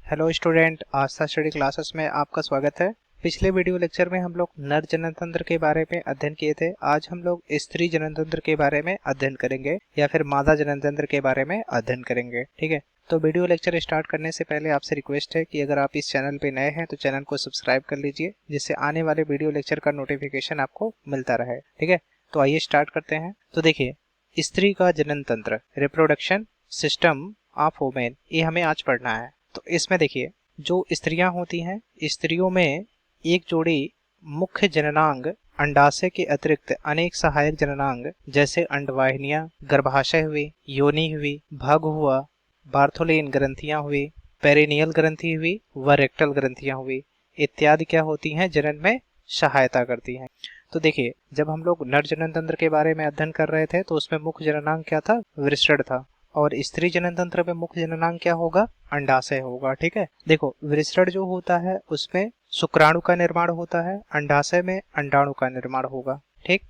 Hello student, आस्था study classes में आपका स्वागत है। पिछले वीडियो लेक्चर में हम लोग नर जननतंत्र के बारे में अध्ययन किए थे। आज हम लोग स्त्री जननतंत्र के बारे में अध्ययन करेंगे या फिर मादा जननतंत्र के बारे में अध्ययन करेंगे। ठीक है, तो वीडियो लेक्चर स्टार्ट करने से पहले आपसे रिक्वेस्ट है कि अगर आप इस चैनल पे नए हैं तो चैनल को सब्सक्राइब कर लीजिए, जिससे आने वाले वीडियो लेक्चर का नोटिफिकेशन आपको मिलता रहे। ठीक है, तो आइए स्टार्ट करते हैं। तो देखिए, स्त्री का जननतंत्र, रिप्रोडक्शन सिस्टम ऑफ वुमेन, ये हमें आज पढ़ना है। तो इसमें देखिए, जो स्त्रियां होती हैं, स्त्रियों में एक जोड़ी मुख्य जननांग अंडाशय के अतिरिक्त अनेक सहायक जननांग जैसे अंडवाहिनियां, गर्भाशय हुई, योनि हुई, भग हुआ, बार्थोलिन ग्रंथियां हुई, पेरिनियल ग्रंथि हुई व रेक्टल ग्रंथियां हुई इत्यादि क्या होती हैं, जनन में सहायता करती हैं। तो देखिए, जब हम लोग नर जनन तंत्र के बारे में अध्ययन कर रहे थे तो उसमें मुख्य जननांग क्या था, वृषण था, और स्त्री जनन तंत्र में मुख्य जननांग क्या होगा, अंडाशय होगा। ठीक है, देखो वृषण जो होता है उसमें शुक्राणु का निर्माण होता है, अंडाशय में अंडाणु का निर्माण होगा। ठीक,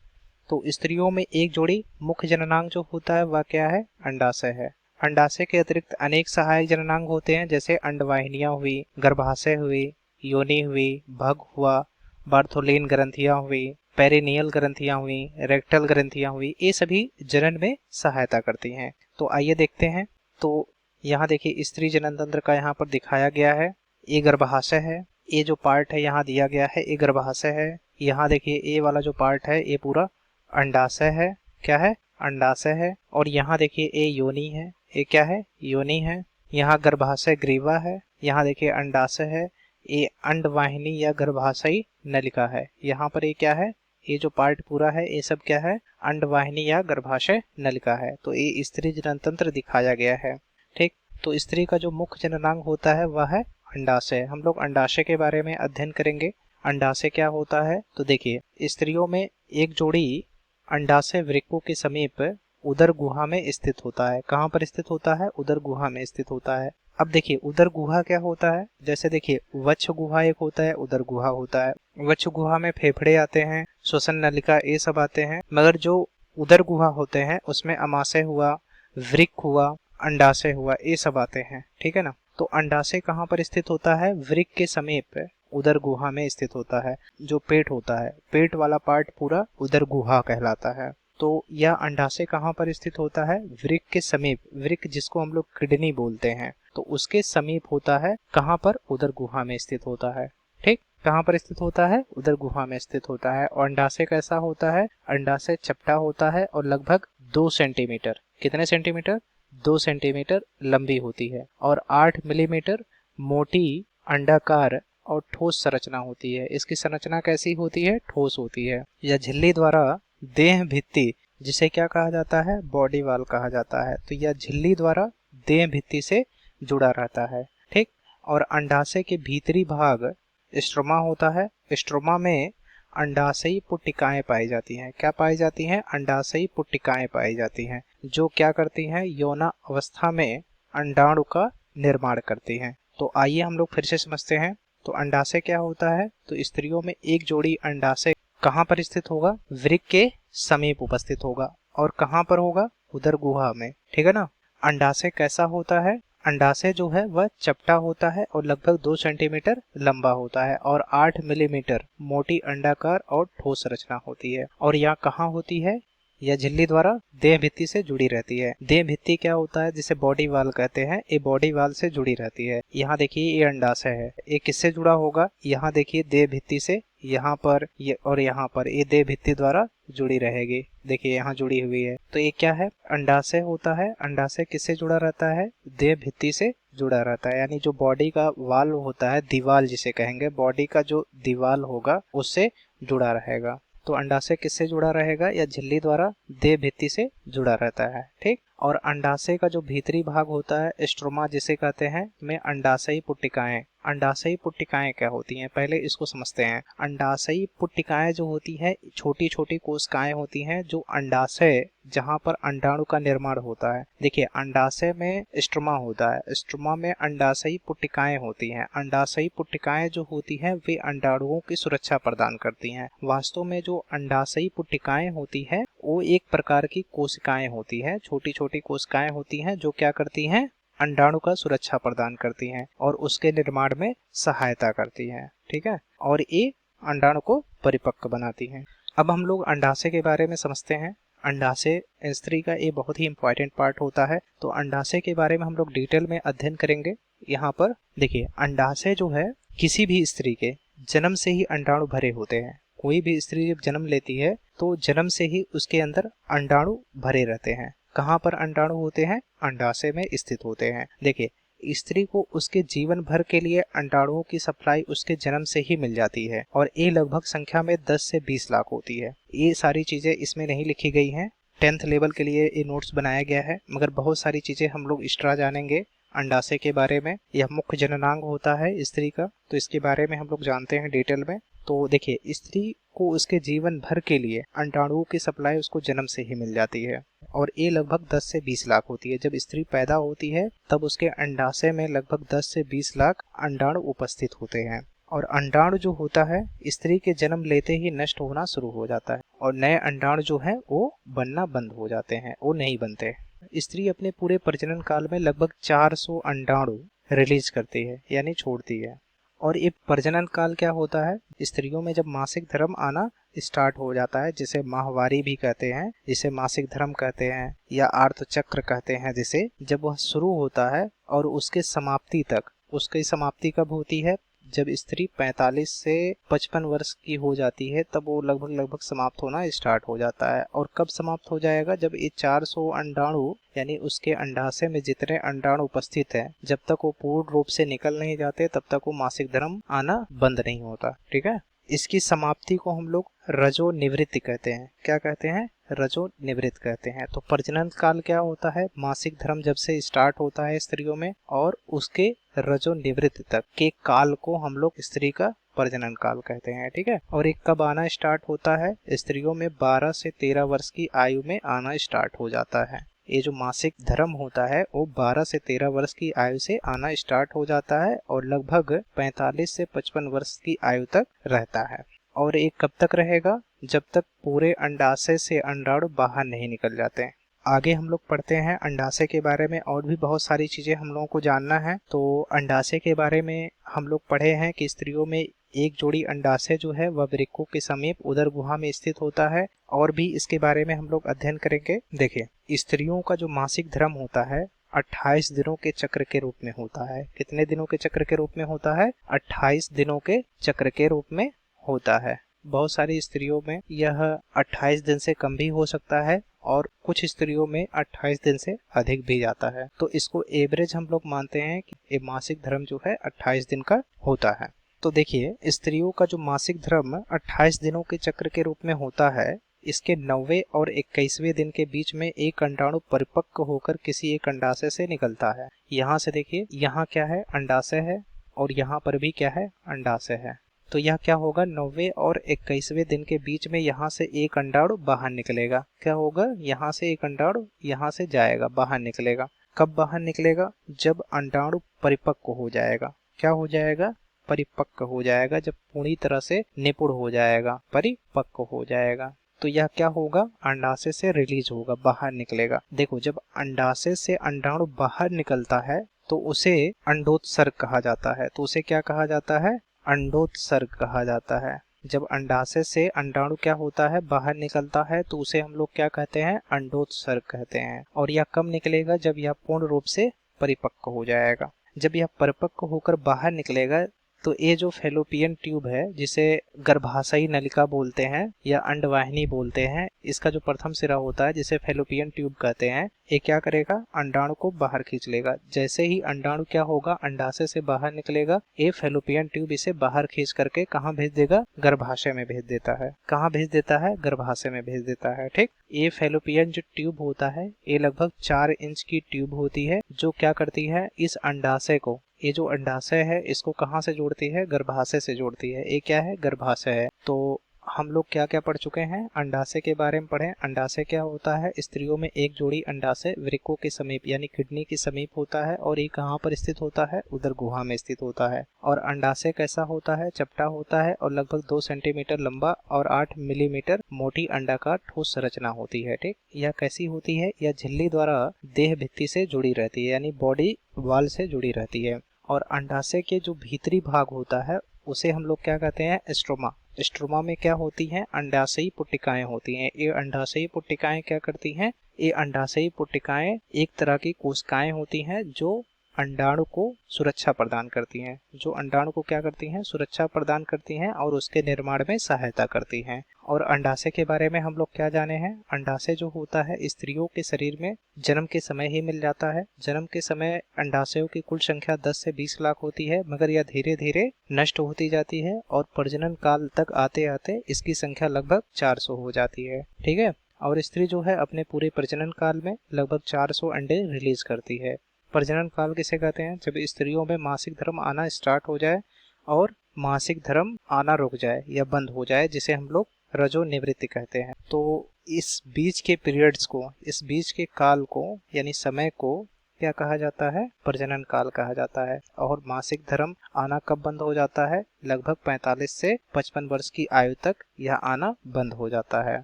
तो स्त्रियों में एक जोड़ी मुख्य जननांग जो होता है वह क्या है, अंडाशय है। अंडाशय के अतिरिक्त अनेक सहायक जननांग होते हैं, जैसे अंडवाहिनियां हुई, गर्भाशय हुई, योनि हुई, भग हुआ, बार्थोलिन ग्रंथियां हुई, पेरिनियल ग्रंथियां हुई, रेक्टल ग्रंथियां हुई, ये सभी जनन में सहायता करती हैं। तो आइए देखते हैं। तो यहाँ देखिए, स्त्री जनन तंत्र का यहाँ पर दिखाया गया है। ये गर्भाशय है, ये जो पार्ट है यहाँ दिया गया है, ये गर्भाशय है। यहाँ देखिए, ये वाला जो पार्ट है ये पूरा अंडाशय है। क्या है, अंडाशय है। और यहाँ देखिए, ये योनि है, ये क्या है, योनि है। यहाँ गर्भाशय ग्रीवा है, यहाँ देखिए अंडाशय है, ये अंडवाहिनी या गर्भाशयी नलिका है। यहाँ पर ये क्या है, ये जो पार्ट पूरा है ये सब क्या है, अंडवाहिनी या गर्भाशय नलिका है। तो ये स्त्री जनन तंत्र दिखाया गया है। ठीक, तो स्त्री का जो मुख्य जननांग होता है वह है अंडाशय। हम लोग अंडाशय के बारे में अध्ययन करेंगे। अंडाशय क्या होता है, तो देखिए, स्त्रियों में एक जोड़ी अंडाशय वृक्कों के समीप उदर गुहा में स्थित होता है। कहाँ पर स्थित होता है, उदर गुहा में स्थित होता है। अब देखिए, उदर गुहा क्या होता है, जैसे देखिए वक्ष गुहा एक होता है, उदर गुहा होता है। वक्ष गुहा में फेफड़े आते हैं, श्वसन नलिका, ये सब आते हैं, मगर जो उदर गुहा होते हैं उसमें अमाशय हुआ, वृक्क हुआ, अंडाशय हुआ, ये सब आते हैं। ठीक है ना। तो अंडाशय कहाँ पर स्थित होता है, वृक्क के समीप उदर गुहा में स्थित होता है। जो पेट होता है, पेट वाला पार्ट पूरा उदर गुहा कहलाता है। तो यह अंडाशय कहाँ पर स्थित होता है, वृक्क के समीप। वृक्क जिसको हम लोग किडनी बोलते हैं, तो उसके समीप होता है। कहाँ पर, उदर गुहा में स्थित होता है। ठीक, कहाँ पर स्थित होता है, उदर गुहा में स्थित होता है। और अंडाशय कैसा होता है, अंडाशय चपटा होता है और लगभग 2 सेंटीमीटर, कितने सेंटीमीटर, 2 सेंटीमीटर लंबी होती है और 8 मिलीमीटर मोटी अंडाकार और ठोस संरचना होती है। इसकी संरचना कैसी होती है, ठोस होती है। यह झिल्ली द्वारा देह भित्ति, जिसे क्या कहा जाता है, बॉडी वाल कहा जाता है, तो यह झिल्ली द्वारा देह भित्ति से जुड़ा रहता है। ठीक, और अंडाशय के भीतरी भाग स्ट्रोमा होता है। स्ट्रोमा में अंडाशयी पुट्टिकाएं पाई जाती हैं। क्या पाई जाती हैं, अंडाशयी पुट्टिकाएं पाई जाती हैं, जो क्या करती हैं, यौना अवस्था में अंडाणु का निर्माण करती हैं। तो आइए हम लोग फिर से समझते हैं। तो अंडाशय क्या होता है, तो स्त्रियों में एक जोड़ी अंडाशय कहाँ पर स्थित होगा, वृक्क के समीप उपस्थित होगा। और कहाँ पर होगा, उदर गुहा में। ठीक है ना। अंडाशय कैसा होता है, अंडाशय जो है वह चपटा होता है और लगभग 2 सेंटीमीटर लंबा होता है और 8 मिलीमीटर मोटी अंडाकार और ठोस रचना होती है। और यह कहाँ होती है, यह झिल्ली द्वारा देह भित्ति से जुड़ी रहती है। देह भित्ति क्या होता है, जिसे बॉडी वाल कहते हैं, ये बॉडी वाल से जुड़ी रहती है। यहाँ देखिए, ये अंडाशय है, ये किससे जुड़ा होगा, यहाँ देखिए देह भित्ति से, यहाँ पर ये और यहाँ पर ये देह भित्ति द्वारा जुड़ी रहेगी। देखिए यहाँ जुड़ी हुई है। तो ये क्या है, अंडाशय होता है। अंडाशय किससे जुड़ा रहता है, देह भित्ति से जुड़ा रहता है। यानी जो बॉडी का वाल होता है, दीवाल जिसे कहेंगे, बॉडी का जो दीवाल होगा उससे जुड़ा रहेगा। तो अंडाशय किससे जुड़ा रहेगा, या झिल्ली द्वारा देह भित्ति से जुड़ा रहता है। ठीक, और अंडाशय का जो भीतरी भाग होता है, स्ट्रोमा जिसे कहते हैं, में अंडाशयी पुट्टिकाएं। अंडाशयी पुट्टिकाएं क्या होती हैं, पहले इसको समझते हैं। अंडाशयी पुट्टिकाएं जो होती है, छोटी छोटी कोशिकाएं होती हैं, जो अंडाशय जहां पर अंडाणु का निर्माण होता है। देखिए, अंडाशय में स्ट्रोमा होता है, स्ट्रोमा में अंडाशयी पुट्टिकाएं होती हैं। अंडाशयी पुट्टिकाएं जो होती हैं वे अंडाणुओं की सुरक्षा प्रदान करती हैं। वास्तव में जो अंडाशयी पुट्टिकाएं होती है वो एक प्रकार की कोशिकाएं होती हैं, छोटी छोटी कोशिकाएं होती हैं, जो क्या करती हैं, अंडाणु का सुरक्षा प्रदान करती हैं और उसके निर्माण में सहायता करती हैं। ठीक है, और ये अंडाणु को परिपक्व बनाती हैं। अब हम लोग अंडाशय के बारे में समझते हैं। अंडाशय स्त्री का ये बहुत ही इंपॉर्टेंट पार्ट होता है, तो अंडाशय के बारे में हम लोग डिटेल में अध्ययन करेंगे। यहाँ पर देखिए, अंडाशय जो है किसी भी स्त्री के जन्म से ही अंडाणु भरे होते हैं। कोई भी स्त्री जब जन्म लेती है तो जन्म से ही उसके अंदर अंडाणु भरे रहते हैं। कहाँ पर अंडाणु होते हैं? अंडाशय में स्थित होते हैं। देखिए, स्त्री को उसके जीवन भर के लिए अंडाणुओं की सप्लाई उसके जन्म से ही मिल जाती है और ये लगभग संख्या में 10 से 20 लाख होती है। ये सारी चीजें इसमें नहीं लिखी गई हैं, 10th लेवल के लिए ये नोट्स बनाया गया है, मगर बहुत सारी चीजें हम लोग एक्स्ट्रा जानेंगे अंडाशय के बारे में। यह मुख्य जननांग होता है स्त्री का, तो इसके बारे में हम लोग जानते हैं डिटेल में। तो देखिए, स्त्री को उसके जीवन भर के लिए अंडाणुओं की सप्लाई उसको जन्म से ही मिल जाती है और ये लगभग 10 से 20 लाख होती है। जब स्त्री पैदा होती है तब उसके अंडाशय में लगभग 10 से 20 लाख अंडाणु उपस्थित होते हैं और अंडाणु जो होता है स्त्री के जन्म लेते ही नष्ट होना शुरू हो जाता है और नए अंडाणु जो है वो बनना बंद हो जाते हैं, वो नहीं बनते। स्त्री अपने पूरे प्रजनन काल में लगभग 400 अंडाणु रिलीज करती है, यानी छोड़ती है। और ये प्रजनन काल क्या होता है? स्त्रियों में जब मासिक धर्म आना स्टार्ट हो जाता है, जिसे माहवारी भी कहते हैं, जिसे मासिक धर्म कहते हैं या आर्त चक्र कहते हैं, जिसे जब वह शुरू होता है और उसके समाप्ति तक, उसकी समाप्ति कब होती है? जब स्त्री 45 से 55 वर्ष की हो जाती है तब वो लगभग समाप्त होना स्टार्ट हो जाता है। और कब समाप्त हो जाएगा? जब ये 400 अंडाणु यानी उसके अंडाशय में जितने अंडाणु उपस्थित हैं, जब तक वो पूर्ण रूप से निकल नहीं जाते तब तक वो मासिक धर्म आना बंद नहीं होता। ठीक है, इसकी समाप्ति को हम लोग रजो निवृत्ति कहते हैं। क्या कहते हैं? रजो निवृत्त कहते हैं। तो प्रजनन काल क्या होता है? मासिक धर्म जब से स्टार्ट होता है स्त्रियों में और उसके रजो निवृत्त तक के काल को हम लोग स्त्री का प्रजनन काल कहते हैं। ठीक है, और एक कब आना स्टार्ट होता है? स्त्रियों में 12 से 13 वर्ष की आयु में आना स्टार्ट हो जाता है। ये जो मासिक धर्म होता है वो 12 से 13 वर्ष की आयु से आना स्टार्ट हो जाता है और लगभग 45 से 55 वर्ष की आयु तक रहता है। और ये कब तक रहेगा? जब तक पूरे अंडाशय से अंडाणु बाहर नहीं निकल जाते हैं। आगे हम लोग पढ़ते हैं अंडाशय के बारे में, और भी बहुत सारी चीजें हम लोगों को जानना है। तो अंडाशय के बारे में हम लोग पढ़े हैं कि स्त्रियों में एक जोड़ी अंडाशय जो है वह वृक्कों के समीप उदर गुहा में स्थित होता है, और भी इसके बारे में हम लोग अध्ययन करेंगे। देखिए, स्त्रियों का जो मासिक धर्म होता है 28 दिनों के चक्र के रूप में होता है। कितने दिनों के चक्र के रूप में होता है? 28 दिनों के चक्र के रूप में होता है। बहुत सारी स्त्रियों में यह 28 दिन से कम भी हो सकता है और कुछ स्त्रियों में 28 दिन से अधिक भी जाता है। तो इसको एवरेज हम लोग मानते हैं कि ये मासिक धर्म जो है 28 दिन का होता है। तो देखिए, स्त्रियों का जो मासिक धर्म 28 दिनों के चक्र के रूप में होता है, इसके 9वें और 21वें दिन के बीच में एक अंडाणु परिपक्व होकर किसी एक अंडाशय से निकलता है। यहाँ से देखिए, यहाँ क्या है? अंडाशय है और यहाँ पर भी क्या है? अंडाशय है। तो यह क्या होगा? 9वें और 21वें दिन के बीच में यहाँ से एक अंडाणु बाहर निकलेगा। क्या होगा? यहाँ से एक अंडाणु यहाँ से जाएगा, बाहर निकलेगा। कब बाहर निकलेगा? जब अंडाणु परिपक्व हो जाएगा। क्या हो जाएगा? परिपक्व हो जाएगा। जब पूरी तरह से निपुण हो जाएगा, परिपक्व हो जाएगा, तो यह क्या होगा? अंडाशय से रिलीज होगा, बाहर निकलेगा। देखो, जब अंडाशय से अंडाणु बाहर निकलता है तो उसे अंडोत्सर्ग कहा जाता है। तो उसे क्या कहा जाता है? अंडोत्सर्ग कहा जाता है। जब अंडाशय से अंडाणु क्या होता है? बाहर निकलता है, तो उसे हम लोग क्या कहते हैं? अंडोत्सर्ग कहते हैं। और यह कब निकलेगा? जब यह पूर्ण रूप से परिपक्व हो जाएगा। जब यह परिपक्व होकर बाहर निकलेगा तो ये जो फैलोपियन ट्यूब है, जिसे गर्भाशयी नलिका बोलते हैं या अंडवाहिनी बोलते हैं, इसका जो प्रथम सिरा होता है जिसे फैलोपियन ट्यूब कहते हैं, ये क्या करेगा? अंडाणु को बाहर खींच लेगा। जैसे ही अंडाणु क्या होगा? अंडाशय से बाहर निकलेगा, ये फैलोपियन ट्यूब इसे बाहर खींच करके कहाँ भेज देगा? गर्भाशय में भेज देता है। कहाँ भेज देता है? गर्भाशय में भेज देता है। ठीक, ये फैलोपियन जो ट्यूब होता है ये लगभग 4 इंच की ट्यूब होती है, जो क्या करती है? इस अंडाशय को, ये जो अंडाशय है इसको कहाँ से जोड़ती है? गर्भाशय से जोड़ती है। ये क्या है? गर्भाशय है। तो हम लोग क्या क्या पढ़ चुके हैं, अंडाशय के बारे में पढ़े। अंडाशय क्या होता है, स्त्रियों में एक जोड़ी अंडाशय वृक्कों के समीप यानी किडनी के समीप होता है और ये कहाँ पर स्थित होता है, उदर गुहा में स्थित होता है। और अंडाशय कैसा होता है, चपटा होता है और लगभग 2 सेंटीमीटर लंबा और 8 मिलीमीटर मोटी अंडाकार ठोस संरचना होती है। ठीक, यह कैसी होती है, यह झिल्ली द्वारा देह भित्ति से जुड़ी रहती है यानी बॉडी वॉल से जुड़ी रहती है। और अंडाशय के जो भीतरी भाग होता है उसे हम लोग क्या कहते हैं, स्ट्रोमा। स्ट्रोमा में क्या होती हैं, अंडाशयी पुट्टिकाएं होती हैं। ये अंडाशयी पुट्टिकाएं क्या करती हैं, ये अंडाशयी पुट्टिकाएं एक तरह की कोशिकाएं होती हैं जो अंडाणु को सुरक्षा प्रदान करती हैं, जो अंडाणु को क्या करती हैं, सुरक्षा प्रदान करती हैं और उसके निर्माण में सहायता करती हैं। और अंडाशय के बारे में हम लोग क्या जाने हैं, अंडाशय जो होता है स्त्रियों के शरीर में जन्म के समय ही मिल जाता है। जन्म के समय अंडाशयों की कुल संख्या 10 से 20 लाख होती है, मगर यह धीरे धीरे नष्ट होती जाती है और प्रजनन काल तक आते आते इसकी संख्या लगभग 400 हो जाती है। ठीक है, और स्त्री जो है अपने पूरे प्रजनन काल में लगभग 400 अंडे रिलीज करती है। प्रजनन काल किसे कहते हैं, जब स्त्रियों में मासिक धर्म आना स्टार्ट हो जाए और मासिक धर्म आना रुक जाए या बंद हो जाए, जिसे हम लोग रजो निवृत्ति कहते हैं। तो इस बीच के पीरियड्स को, इस बीच के काल को यानी समय को क्या कहा जाता है, प्रजनन काल कहा जाता है। और मासिक धर्म आना कब बंद हो जाता है, लगभग 45 से 55 वर्ष की आयु तक यह आना बंद हो जाता है।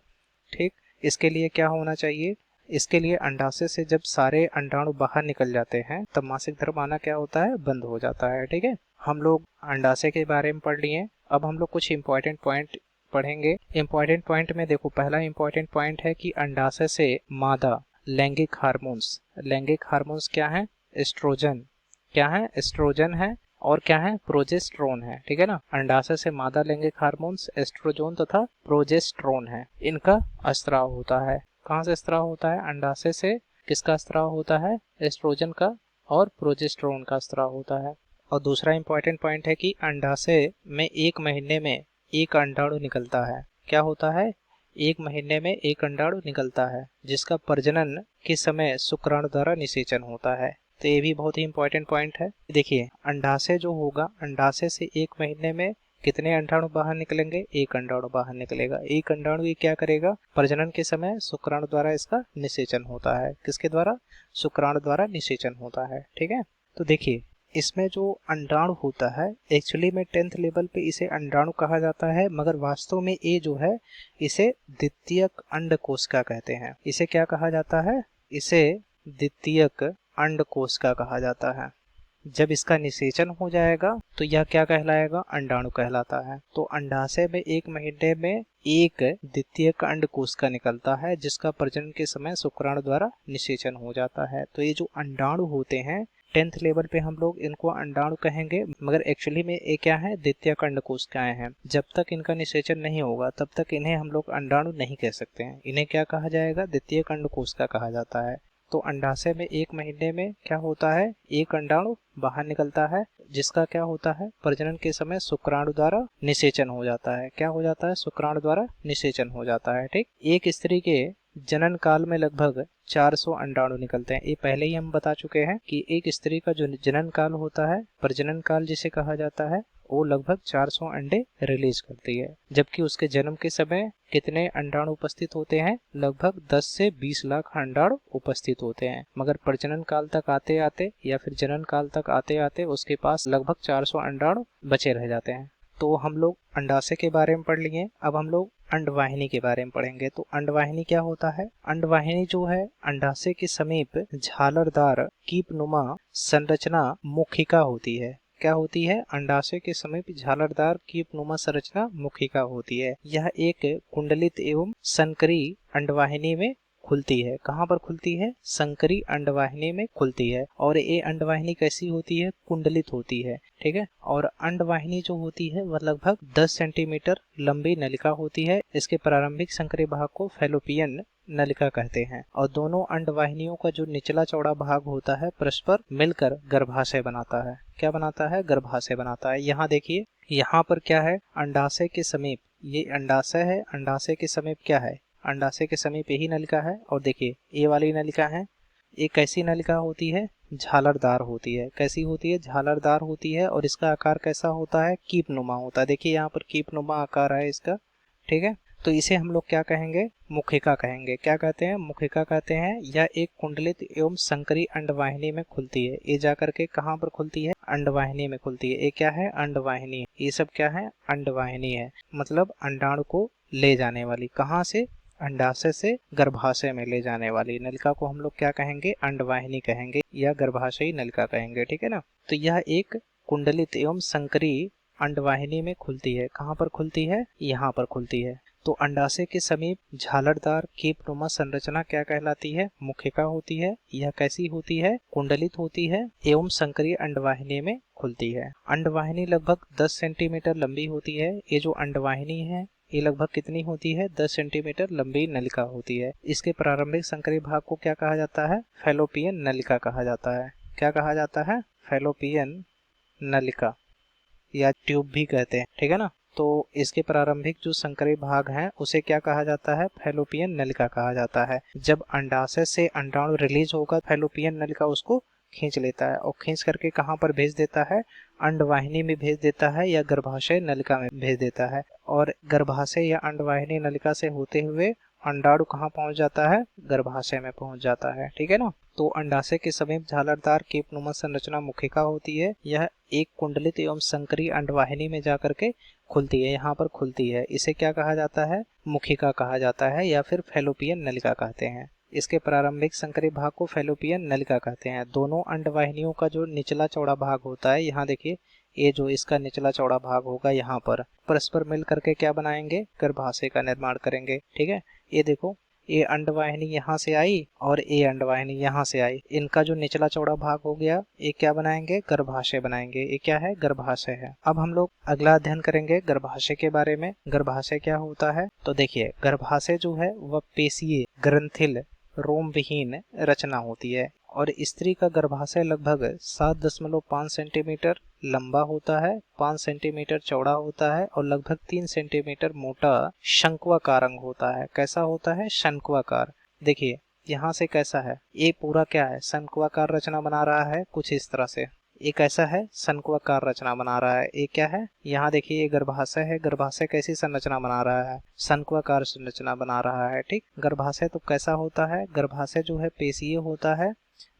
ठीक, इसके लिए क्या होना चाहिए, इसके लिए अंडाशय से जब सारे अंडाणु बाहर निकल जाते हैं तब मासिक धर्म आना क्या होता है, बंद हो जाता है। ठीक है, हम लोग अंडाशय के बारे में पढ़ लिए। अब हम लोग कुछ इंपॉर्टेंट पॉइंट पढ़ेंगे। इंपॉर्टेंट पॉइंट में देखो, पहला इंपॉर्टेंट पॉइंट है कि अंडाशय से मादा लैंगिक हार्मोन्स क्या है, एस्ट्रोजन, क्या है, एस्ट्रोजन है और क्या है, प्रोजेस्टेरोन है। ठीक है ना, अंडाशय से मादा लैंगिक हार्मोन्स एस्ट्रोजन तथा प्रोजेस्टेरोन है, इनका स्त्राव होता है। कहाँ से स्त्राव होता है, अंडाशय से किसका स्त्राव होता है, एस्ट्रोजन का और प्रोजेस्टेरोन का स्त्राव होता है। और दूसरा इंपॉर्टेंट पॉइंट है कि अंडाशय में 1 महीने में एक अंडाणु निकलता है। क्या होता है, 1 महीने में एक अंडाणु निकलता है जिसका प्रजनन के समय शुक्राणु द्वारा निषेचन होता है। तो ये भी बहुत ही इंपॉर्टेंट पॉइंट है। देखिए, अंडाशय जो होगा, अंडाशय से 1 महीने में कितने अंडाणु बाहर निकलेंगे, एक अंडाणु बाहर निकलेगा। एक अंडाणु ये क्या करेगा, प्रजनन के समय शुक्राणु द्वारा इसका निषेचन होता है। किसके द्वारा, शुक्राणु द्वारा निषेचन होता है। ठीक है, तो देखिए इसमें जो अंडाणु होता है, एक्चुअली में 10th लेवल पे इसे अंडाणु कहा जाता है, मगर वास्तव में ये जो है इसे द्वितीयक अंडकोशिका कहते हैं। इसे क्या कहा जाता है, इसे द्वितीयक अंडकोशिका कहा जाता है। जब इसका निषेचन हो जाएगा तो यह क्या कहलाएगा, अंडाणु कहलाता है। तो अंडाशय में 1 महीने में एक द्वितीयक अंडकोशिका निकलता है जिसका प्रजनन के समय शुक्राणु द्वारा निषेचन हो जाता है। तो ये जो अंडाणु होते हैं 10th लेवल पे हम लोग इनको अंडाणु कहेंगे, मगर एक्चुअली में ये क्या है, द्वितीयक अंडकोशिकाएं हैं। जब तक इनका निषेचन नहीं होगा तब तक इन्हें हम लोग अंडाणु नहीं कह सकते हैं। इन्हें क्या कहा जाएगा, द्वितीयक अंडकोशिका कहा जाता है। तो अंडाशय में 1 महीने में क्या होता है, एक अंडाणु बाहर निकलता है जिसका क्या होता है, प्रजनन के समय शुक्राणु द्वारा निषेचन हो जाता है। क्या हो जाता है, शुक्राणु द्वारा निषेचन हो जाता है। ठीक, एक स्त्री के जनन काल में लगभग 400 अंडाणु निकलते हैं। ये पहले ही हम बता चुके हैं कि एक स्त्री का जो जनन काल होता है, प्रजनन काल जिसे कहा जाता है, वो लगभग 400 अंडे रिलीज करती है। जबकि उसके जन्म के समय कितने अंडाणु उपस्थित होते हैं, लगभग 10 से 20 लाख अंडाणु उपस्थित होते हैं। मगर प्रजनन काल तक आते आते या फिर जनन काल तक आते आते उसके पास लगभग 400 अंडाणु बचे रह जाते हैं। तो हम लोग अंडाशय के बारे में पढ़ लिए। अब हम लोग अंडवाहिनी के बारे में पढ़ेंगे। तो अंडवाहिनी क्या होता है, अंडवाहिनी जो है अंडाशय के समीप झालरदार कीपनुमा संरचना मुखिका होती है। क्या होती है, अंडाशय के समीप झालरदार कीपनुमा संरचना मुखिका होती है। यह एक कुंडलित एवं संकरी अंडवाहिनी में खुलती है। कहाँ पर खुलती है, संकरी अंडवाहिनी में खुलती है। और ये अंडवाहिनी कैसी होती है, कुंडलित होती है। ठीक है, और अंडवाहिनी जो होती है वह लगभग 10 सेंटीमीटर लंबी नलिका होती है। इसके प्रारंभिक संकरी भाग को फैलोपियन नलिका कहते हैं। और दोनों अंडवाहिनियों का जो निचला चौड़ा भाग होता है परस्पर मिलकर गर्भाशय बनाता है। क्या बनाता है, गर्भाशय बनाता है। यहाँ देखिए, यहाँ पर क्या है, अंडाशय के समीप, ये अंडाशय है, अंडाशय के समीप क्या है, अंडाशय के समीप यही नलिका है। और देखिए ये वाली नलिका है, ये कैसी नलिका होती है, झालरदार होती है। कैसी होती है, झालरदार होती है। और इसका आकार कैसा होता है, कीपनुमा होता है। देखिए यहाँ पर कीपनुमा आकार है इसका। ठीक है। तो इसे हम लोग क्या कहेंगे, मुखिका कहेंगे। क्या कहते हैं, मुखिका कहते हैं। यह एक कुंडलित एवं संकरी अंडवाहिनी में खुलती है। ये जाकर के कहाँ पर खुलती है, अंडवाहिनी में खुलती है। ये क्या है, अंडवाहिनी। ये सब क्या है, अंडवाहिनी है। मतलब अंडाणु को ले जाने वाली, कहाँ से, अंडाशय से गर्भाशय में ले जाने वाली नलिका को हम लोग क्या कहेंगे, अंडवाहिनी कहेंगे या गर्भाशयी नलिका कहेंगे। ठीक है ना। तो यह एक कुंडलित एवं संकरी अंडवाहिनी में खुलती है। कहाँ पर खुलती है, यहाँ पर खुलती है। तो अंडाशय के समीप झालरदार कीपनुमा संरचना क्या कहलाती है, मुखिका होती है। यह कैसी होती है, कुंडलित होती है एवं संकरीय अंडवाहिनी में खुलती है। अंडवाहिनी लगभग 10 सेंटीमीटर लंबी होती है। ये जो अंडवाहिनी है ये लगभग कितनी होती है, 10 सेंटीमीटर लंबी नलिका होती है। इसके प्रारंभिक संकरी भाग को क्या कहा जाता है, फैलोपियन नलिका कहा जाता है। क्या कहा जाता है, फैलोपियन नलिका या ट्यूब भी कहते हैं। ठीक है ना। तो इसके प्रारंभिक जो संकरी भाग हैं उसे क्या कहा जाता है, फैलोपियन नलिका कहा जाता है। जब अंडाशय से अंडाणु रिलीज होगा, फैलोपियन नलिका उसको खींच लेता है और खींच करके कहाँ पर भेज देता है, अंडवाहिनी में भेज देता है या गर्भाशय नलिका में भेज देता है। और गर्भाशय या अंडवाहिनी नलिका से होते हुए अंडाणु कहाँ पहुंच जाता है, गर्भाशय में पहुंच जाता है। ठीक है ना। तो अंडाशय के समीप झालरदार कीपनुमा संरचना मुखिका होती है। यह एक कुंडलित एवं संकरी अंडवाहिनी में जाकर के खुलती है, यहाँ पर खुलती है। इसे क्या कहा जाता है, मुखिका कहा जाता है या फिर फैलोपियन नलिका कहते हैं। इसके प्रारंभिक संकरी भाग को फैलोपियन नलिका कहते हैं। दोनों अंडवाहिनियों का जो निचला चौड़ा भाग होता है, यहाँ देखिए ये जो इसका निचला चौड़ा भाग होगा, यहाँ पर परस्पर मिल करके क्या बनाएंगे, गर्भाशय का निर्माण करेंगे। ठीक है। ये देखो, ये अंडवाहिनी यहाँ से आई और ये अंडवाहिनी यहाँ से आई। इनका जो निचला चौड़ा भाग हो गया, ये क्या बनाएंगे, गर्भाशय बनाएंगे। ये क्या है, गर्भाशय है। अब हम लोग अगला अध्ययन करेंगे गर्भाशय के बारे में। गर्भाशय क्या होता है, तो देखिए गर्भाशय जो है वह पेशीय, ग्रंथिल, रोम विहीन रचना होती है। और स्त्री का गर्भाशय लगभग 7.5 सेंटीमीटर लंबा होता है, 5 सेंटीमीटर चौड़ा होता है और लगभग 3 सेंटीमीटर मोटा शंक्वाकार अंग होता है। कैसा होता है, शंक्वाकार। देखिए यहाँ से कैसा है, ये पूरा क्या है, शंक्वाकार रचना बना रहा है कुछ इस तरह से। एक ऐसा है, शंक्वाकार रचना बना रहा है। ये क्या है, यहाँ देखिए ये गर्भाशय है। गर्भाशय कैसी संरचना बना रहा है, शंक्वाकार संरचना बना रहा है। ठीक। गर्भाशय तो कैसा होता है, गर्भाशय जो है पेशीय होता है,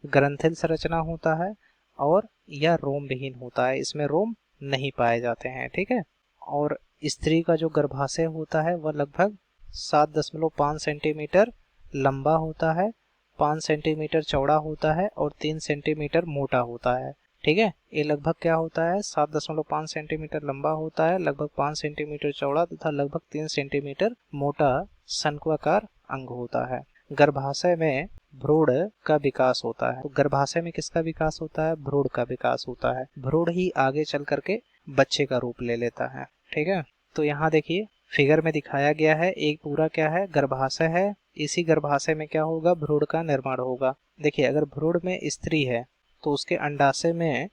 ग्रंथिल संरचना होता है और यह रोम विहीन होता है। इसमें रोम नहीं पाए जाते हैं। ठीक है। और स्त्री का जो गर्भाशय होता है वह लगभग 7.5 सेंटीमीटर लंबा होता है, 5 सेंटीमीटर चौड़ा होता है और 3 सेंटीमीटर मोटा होता है। ठीक है। ये लगभग क्या होता है, 7.5 सेंटीमीटर लंबा होता है, लगभग 5 सेंटीमीटर चौड़ा तथा लगभग 3 सेंटीमीटर मोटा शंक्वाकार अंग होता है। गर्भाशय में भ्रूण का विकास होता है। तो गर्भाशय में किसका विकास होता है, भ्रूण का विकास होता है। भ्रूण ही आगे चल करके बच्चे का रूप ले लेता है। ठीक है। तो यहाँ देखिए फिगर में दिखाया गया है, एक पूरा क्या है, गर्भाशय है। इसी गर्भाशय में क्या होगा, भ्रूण का निर्माण होगा। देखिए अगर भ्रूण में स्त्री है तो उसके अंडाशय में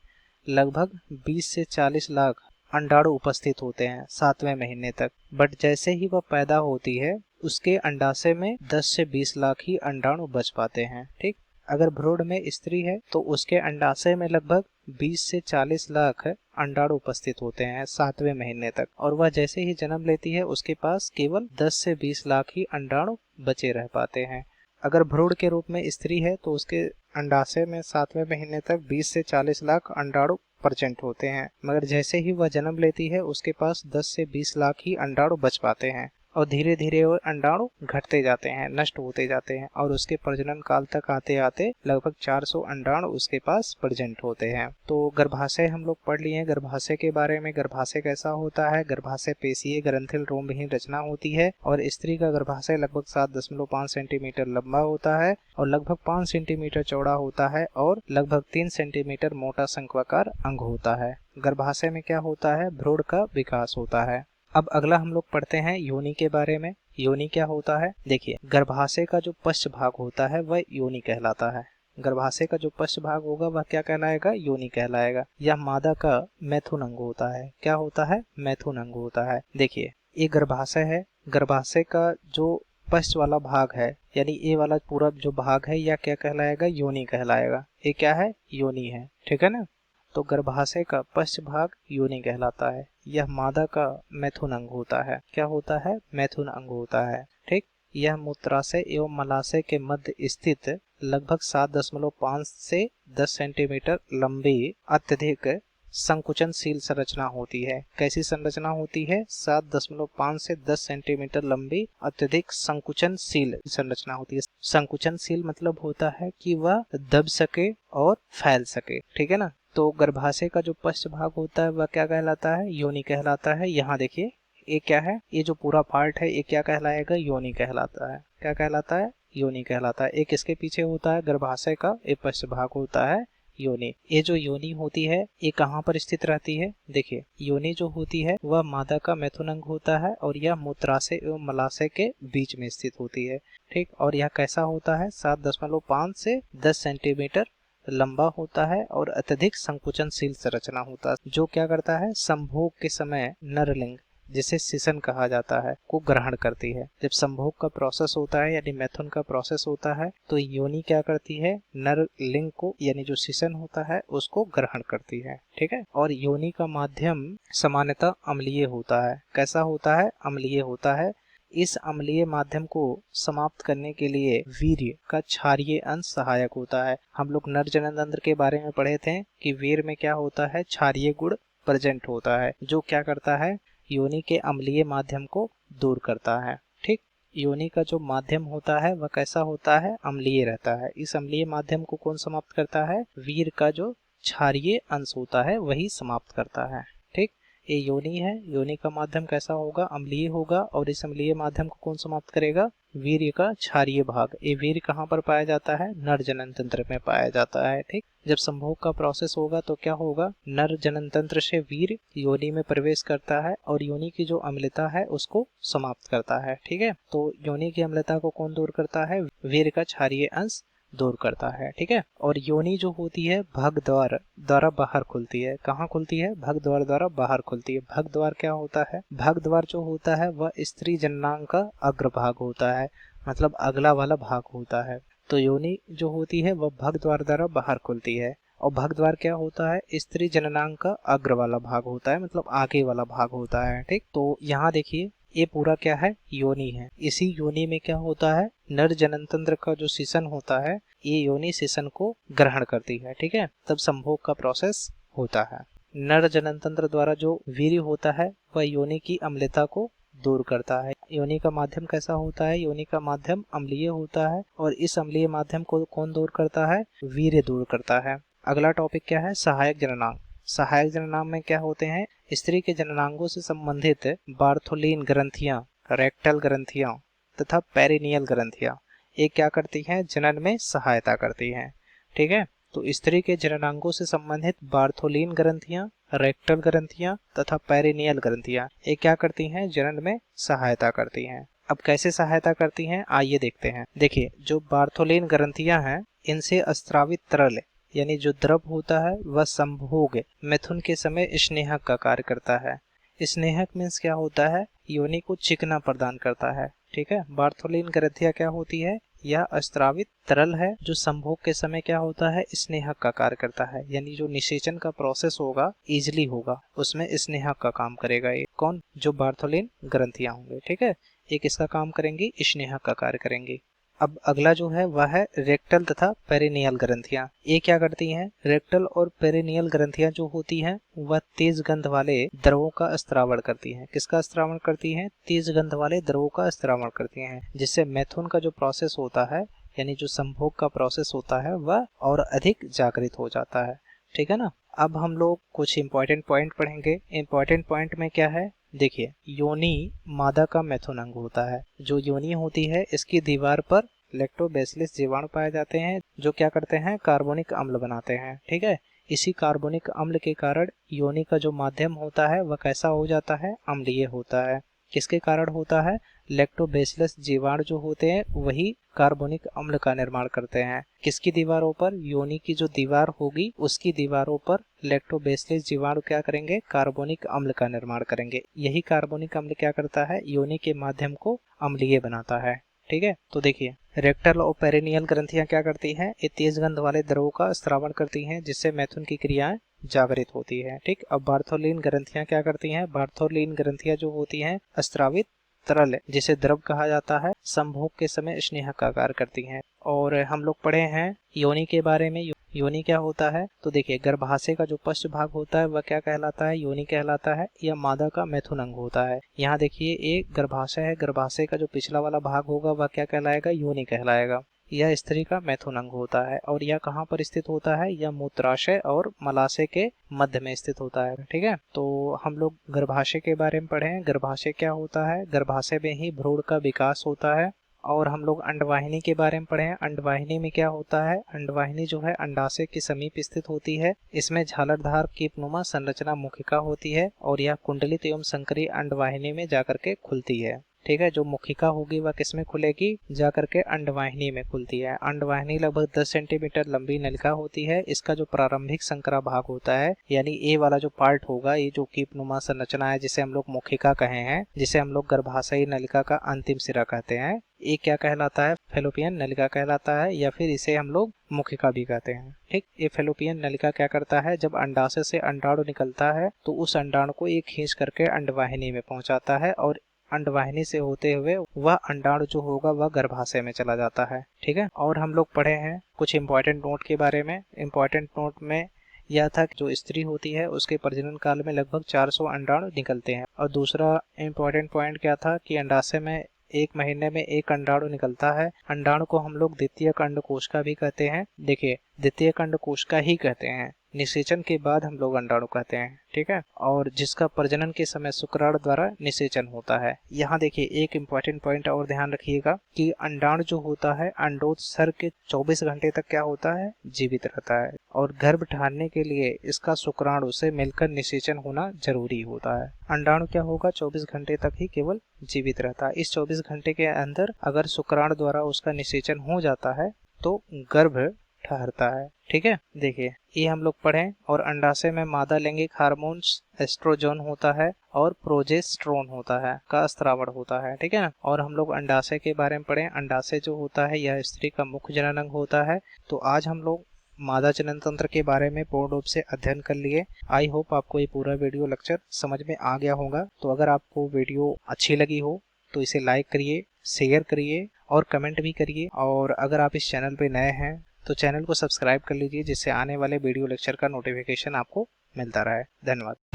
लगभग 20 से 40 लाख अंडाणु उपस्थित होते हैं 7वें महीने तक। बट जैसे ही वह पैदा होती है उसके अंडाशय में 10 से 20 लाख ही अंडाणु बच पाते हैं। ठीक। अगर भ्रूण में स्त्री है तो उसके अंडाशय में लगभग 20 से 40 लाख अंडाणु उपस्थित होते हैं 7वें महीने तक। और वह जैसे ही जन्म लेती है उसके पास केवल 10 से 20 लाख ही अंडाणु बचे रह पाते हैं। अगर भ्रूण के रूप में स्त्री है तो उसके अंडाशय में 7वें महीने तक 20 से 40 लाख अंडाणु प्रेजेंट होते हैं। मगर जैसे ही वह जन्म लेती है उसके पास 10 से 20 लाख ही अंडाणु बच पाते हैं और धीरे धीरे वो अंडाणु घटते जाते हैं, नष्ट होते जाते हैं और उसके प्रजनन काल तक आते आते लगभग 400 अंडाणु उसके पास प्रेजेंट होते हैं। तो गर्भाशय हम लोग पढ़ लिए हैं। गर्भाशय के बारे में, गर्भाशय कैसा होता है, गर्भाशय पेशीय, ग्रंथिल, रोम विहीन रचना होती है और स्त्री का गर्भाशय लगभग 7.5 सेंटीमीटर लंबा होता है और लगभग 5 सेंटीमीटर चौड़ा होता है और लगभग 3 सेंटीमीटर मोटा शंक्वाकार अंग होता है। गर्भाशय में क्या होता है, भ्रूण का विकास होता है। अब अगला हम लोग पढ़ते हैं योनि के बारे में। योनि क्या होता है, देखिए गर्भाशय का जो पश्च भाग होता है वह योनि कहलाता है। गर्भाशय का जो पश्च भाग होगा वह क्या कहलाएगा, योनि कहलाएगा। यह मादा का मैथुन अंग होता है। क्या होता है, मैथुन अंग होता है। देखिए ये गर्भाशय है, गर्भाशय का जो पश्च वाला भाग है यानी ये वाला पूरा जो भाग है यह क्या कहलाएगा, योनि कहलाएगा। ये क्या है, योनि है। ठीक है ना। तो गर्भाशय का पश्च भाग योनि कहलाता है। यह मादा का मैथुन अंग होता है। क्या होता है? मैथुन अंग होता है। ठीक, यह मूत्राशय एवं मलाशय के मध्य स्थित लगभग 7.5 से 10 सेंटीमीटर लंबी अत्यधिक संकुचनशील संरचना होती है। कैसी संरचना होती है? 7.5 से 10 सेंटीमीटर लंबी अत्यधिक संकुचनशील संरचना होती है। संकुचनशील मतलब होता है कि वह दब सके और फैल सके। ठीक है ना। तो गर्भाशय का जो पश्च भाग होता है वह क्या कहलाता है? योनि कहलाता है। यहाँ देखिए, ये क्या है? ये जो पूरा पार्ट है ये क्या कहलाएगा? योनि कहलाता है। क्या कहलाता है? योनि कहलाता है। एक इसके पीछे होता है गर्भाशय का, ये पश्च भाग होता है योनि। ये जो योनि होती है ये कहाँ पर स्थित रहती है? देखिए, योनि जो होती है वह मादा का मैथुन अंग होता है और यह मूत्राशय एवं मलाशय के बीच में स्थित होती है। ठीक, और यह कैसा होता है? 7.5 से 10 सेंटीमीटर लंबा होता है और अत्यधिक संकुचनशील संरचना होता है, जो क्या करता है? संभोग के समय नरलिंग, जिसे सिसन कहा जाता है, को ग्रहण करती है। जब संभोग का प्रोसेस होता है यानी मैथुन का प्रोसेस होता है तो योनि क्या करती है? नर लिंग को यानी जो सिसन होता है उसको ग्रहण करती है। ठीक है। और योनि का माध्यम सामान्यतः अम्लीय होता है। कैसा होता है? अम्लीय होता है। इस अम्लीय माध्यम को समाप्त करने के लिए वीर्य का क्षारीय अंश सहायक होता है। हम लोग नर जननतंत्र के बारे में पढ़े थे कि वीर्य में क्या होता है? क्षारीय गुण प्रेजेंट होता है, जो क्या करता है? योनि के अम्लीय माध्यम को दूर करता है। ठीक, योनि का जो माध्यम होता है वह कैसा होता है? अम्लीय रहता है। इस अम्लीय माध्यम को कौन समाप्त करता है? वीर्य का जो क्षारीय अंश होता है वही समाप्त करता है। ठीक, ये योनि है। योनि का माध्यम कैसा होगा? अम्लीय होगा। और इस अम्लीय माध्यम को कौन समाप्त करेगा? वीर्य का क्षारीय भाग। ये वीर्य कहाँ पर पाया जाता है? नर जनन तंत्र में पाया जाता है। ठीक, जब संभोग का प्रोसेस होगा तो क्या होगा? नर जनन तंत्र से वीर्य योनि में प्रवेश करता है और योनि की जो अम्लता है उसको समाप्त करता है। ठीक है, तो योनि की अम्लता को कौन दूर करता है? वीर्य का क्षारीय अंश दूर करता है। ठीक है, और योनि जो होती है भग द्वार द्वारा बाहर खुलती है। कहाँ खुलती है? भग द्वार द्वारा बाहर खुलती है। भग द्वार क्या होता है? भग द्वार जो होता है वह स्त्री जननांग का अग्रभाग होता है, मतलब अगला वाला भाग होता है। तो योनि जो होती है वह भग द्वार द्वारा बाहर खुलती है। और भग द्वार क्या होता है? स्त्री जननांग का अग्र वाला भाग होता है, मतलब आगे वाला भाग होता है। ठीक, तो यहाँ देखिए, ये पूरा क्या है? योनि है। इसी योनि में क्या होता है? नर जनन तंत्र का जो सिसन होता है ये योनि सिसन को ग्रहण करती है। ठीक है, तब संभोग का प्रोसेस होता है। नर जनन तंत्र द्वारा जो वीर्य होता है वह योनि की अम्लता को दूर करता है। योनि का माध्यम कैसा होता है? योनि का माध्यम अम्लीय होता है और इस अम्लीय माध्यम को कौन दूर करता है? वीर्य दूर करता है। अगला टॉपिक क्या है? सहायक जननांग। सहायक जननांग में क्या होते हैं? स्त्री के जननांगों से संबंधित बार्थोलिन ग्रंथियां, रेक्टल ग्रंथियां तथा पेरिनियल ग्रंथियां, ये क्या करती हैं? जनन में सहायता करती हैं। ठीक है, तो स्त्री के जननांगों से संबंधित बार्थोलिन ग्रंथियां, रेक्टल ग्रंथियां तथा पेरिनियल ग्रंथियां, ये क्या करती हैं? जनन में सहायता करती हैं। अब कैसे सहायता करती हैं आइए देखते हैं। देखिए, जो बार्थोलिन ग्रंथियां हैं इनसे स्त्रावित तरल यानी जो द्रव होता है वह संभोग मैथुन के समय स्नेहक का कार्य करता है। स्नेहक मीन्स क्या होता है? योनि को चिकना प्रदान करता है। ठीक है, बार्थोलिन ग्रंथियां क्या होती है? यह अस्त्रावित तरल है जो संभोग के समय क्या होता है? स्नेहक का कार्य करता है, यानी जो निषेचन का प्रोसेस होगा इजिली होगा, उसमें स्नेहक का काम करेगा। ये कौन? जो बार्थोलिन ग्रंथियां होंगे। ठीक है, एक इसका काम करेंगी, स्नेहक का कार्य करेंगी। अब अगला जो है वह है रेक्टल तथा पेरिनियल ग्रंथियां। ये क्या करती हैं? रेक्टल और पेरिनियल ग्रंथियां जो होती हैं वह तेज गंध वाले द्रवों का स्त्रावण करती हैं। किसका स्त्रावण करती हैं? तेज गंध वाले द्रवों का स्त्रावण करती हैं, जिससे मैथुन का जो प्रोसेस होता है यानी जो संभोग का प्रोसेस होता है वह और अधिक जागृत हो जाता है। ठीक है ना। अब हम लोग कुछ इंपॉर्टेंट पॉइंट पढ़ेंगे। इंपॉर्टेंट पॉइंट में क्या है? देखिए, योनि मादा का मैथुन अंग होता है। जो योनि होती है इसकी दीवार पर लैक्टोबैसिलस जीवाणु पाए जाते हैं, जो क्या करते हैं? कार्बोनिक अम्ल बनाते हैं। ठीक है, इसी कार्बोनिक अम्ल के कारण योनि का जो माध्यम होता है वह कैसा हो जाता है? अम्लीय होता है। किसके कारण होता है? लैक्टोबैसिलस जीवाणु जो होते हैं वही कार्बोनिक अम्ल का निर्माण करते हैं। किसकी दीवारों पर? योनि की जो दीवार होगी उसकी दीवारों पर लैक्टोबैसिलस जीवाणु क्या करेंगे? कार्बोनिक अम्ल का निर्माण करेंगे। यही कार्बोनिक अम्ल क्या करता है? योनि के माध्यम को अम्लीय बनाता है। ठीक है, तो देखिए, रेक्टल और पेरिनियल ग्रंथियां क्या करती हैं? ये तेज गंध वाले द्रवों का स्त्रावण करती हैं, जिससे मैथुन की क्रियाएं जागृत होती है। ठीक, अब बार्थोलिन ग्रंथियां क्या करती हैं? बार्थोलिन ग्रंथियां जो होती हैं अस्रावित तरल जिसे द्रव कहा जाता है, संभोग के समय स्नेह का कार्य करती हैं। और हम लोग पढ़े हैं योनि के बारे में। योनि क्या होता है? तो देखिए, गर्भाशय का जो पश्च भाग होता है वह क्या कहलाता है? योनि कहलाता है। यह मादा का मैथुन अंग होता है। यहाँ देखिए एक गर्भाशय है, गर्भाशय का जो पिछला वाला भाग होगा वह क्या कहलाएगा? योनि कहलाएगा। यह स्त्री का मैथुन अंग होता है। और यह कहाँ पर स्थित होता है? यह मूत्राशय और मलाशय के मध्य में स्थित होता है। ठीक है, तो हम लोग गर्भाशय के बारे में पढ़े हैं। गर्भाशय क्या होता है? गर्भाशय में ही भ्रूण का विकास होता है। और हम लोग अंडवाहिनी के बारे में पढ़े हैं। अंडवाहिनी में क्या होता है? अंडवाहिनी जो है अंडाशय के समीप स्थित होती है। इसमें झालरदार कीपनुमा संरचना मुखिका होती है और यह कुंडलित एवं संकरी अंडवाहिनी में जाकर के खुलती है। ठीक है, जो मुखिका होगी वह किसमें खुलेगी? जाकर के अंडवाहिनी में खुलती है। अंडवाहिनी लगभग 10 सेंटीमीटर लंबी नलिका होती है। इसका जो प्रारंभिक संकरा भाग होता है, यानी ए वाला जो पार्ट होगा, ये जो कीपनुमा संरचना है जिसे हम लोग मुखिका कहे हैं, जिसे हम लोग गर्भाशयी नलिका का अंतिम सिरा कहते हैं, ये क्या कहलाता है? फैलोपियन नलिका कहलाता है, या फिर इसे हम लोग मुखिका भी कहते हैं। ठीक, ये फैलोपियन नलिका क्या करता है? जब अंडाशय से अंडाणु निकलता है तो उस अंडाणु को ये खींच करके अंडवाहिनी में पहुंचाता है और अंडवाहिनी से होते हुए वह अंडाणु जो होगा वह गर्भाशय में चला जाता है। ठीक है, और हम लोग पढ़े हैं कुछ इंपॉर्टेंट नोट के बारे में। इंपॉर्टेंट नोट में यह था कि जो स्त्री होती है उसके प्रजनन काल में लगभग 400 अंडाणु निकलते हैं। और दूसरा इंपॉर्टेंट पॉइंट क्या था कि अंडाशय में 1 महीने में एक अंडाणु निकलता है। अंडाणु को हम लोग द्वितीय अंडकोशिका भी कहते हैं। देखिए, द्वितीय अंडकोशिका ही कहते हैं, निषेचन के बाद हम लोग अंडाणु कहते हैं। ठीक है, और जिसका प्रजनन के समय शुक्राणु द्वारा निषेचन होता है। यहाँ देखिए एक इम्पॉर्टेंट पॉइंट और ध्यान रखिएगा कि अंडाणु जो होता है अंडोत्सर्ग के 24 घंटे तक क्या होता है? जीवित रहता है। और गर्भ धारने के लिए इसका शुक्राणु से मिलकर निषेचन होना जरूरी होता है। अंडाणु क्या होगा? 24 घंटे तक ही केवल जीवित रहता है। इस 24 घंटे के अंदर अगर शुक्राणु द्वारा उसका निषेचन हो जाता है तो गर्भ ठहरता है। ठीक है, देखिए ये हम लोग पढ़े। और अंडाशय में मादा लैंगिक हार्मोन्स एस्ट्रोजन होता है और प्रोजेस्टेरोन होता है का स्त्रावण होता है। ठीक है ना, और हम लोग अंडाशय के बारे में पढ़े। अंडाशय जो होता है यह स्त्री का मुख्य जनन अंग होता है। तो आज हम लोग मादा जनन तंत्र के बारे में पूर्ण रूप से अध्ययन कर लिए। आई होप आपको ये पूरा वीडियो लेक्चर समझ में आ गया होगा। तो अगर आपको वीडियो अच्छी लगी हो तो इसे लाइक करिए, शेयर करिए और कमेंट भी करिए। और अगर आप इस चैनल पे नए हैं तो चैनल को सब्सक्राइब कर लीजिए, जिससे आने वाले वीडियो लेक्चर का नोटिफिकेशन आपको मिलता रहे। धन्यवाद।